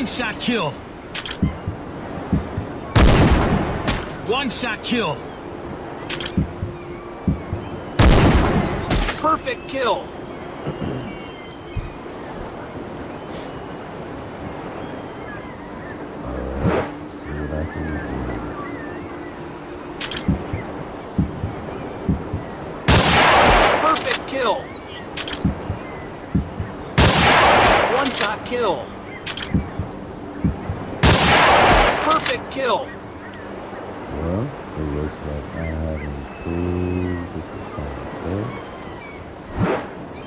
One shot kill. One shot kill. Perfect kill. Perfect kill. One shot kill. Perfect kill. Well, it looks like I have improved this performance.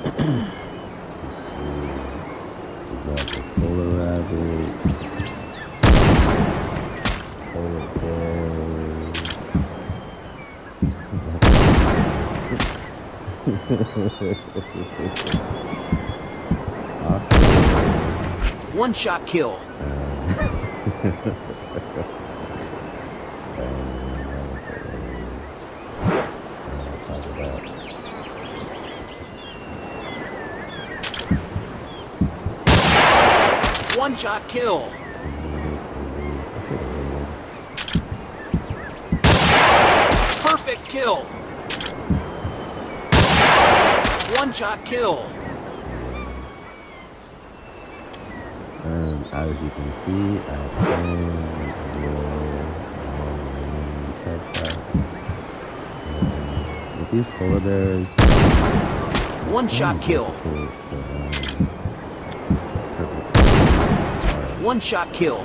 Let's see. We got the polar rabbit, polar bear. One shot kill. One shot kill. Perfect kill. One shot kill. As you can see, I can with these polar bears. One shot kill. One shot kill.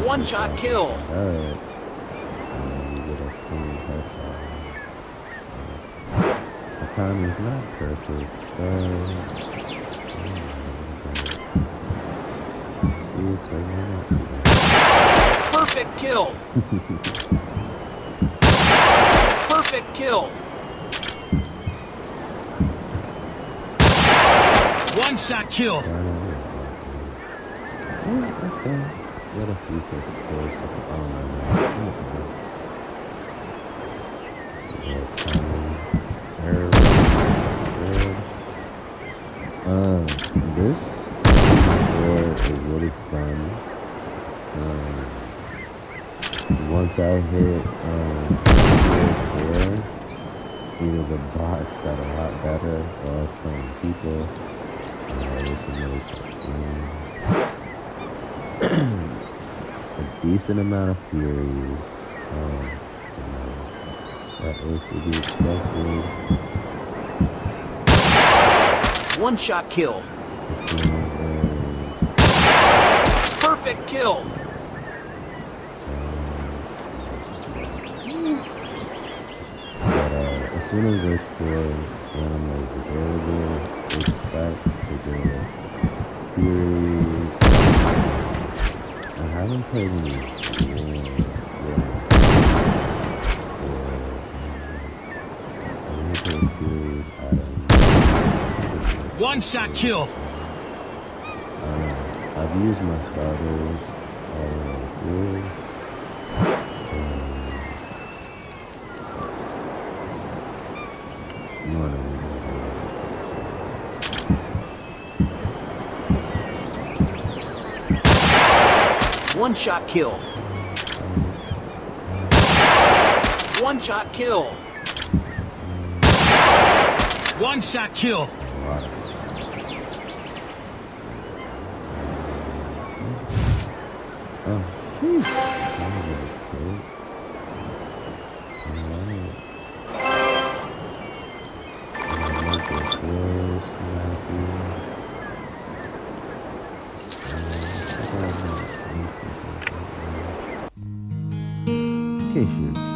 One shot kill. Alright. The time is not perfect. Perfect kill. Perfect kill. One shot kill. What a few perfect kills. This is really fun. Once I hit tier 4, either the bots got a lot better or I was playing people. This is really fun. A decent amount of furies. That is to be expected. One shot kill. Perfect kill. But as soon as this one is available, expect to get furies. I haven't played any One shot kill. I've used my starters through. One shot kill. One shot kill. One shot kill. In case you're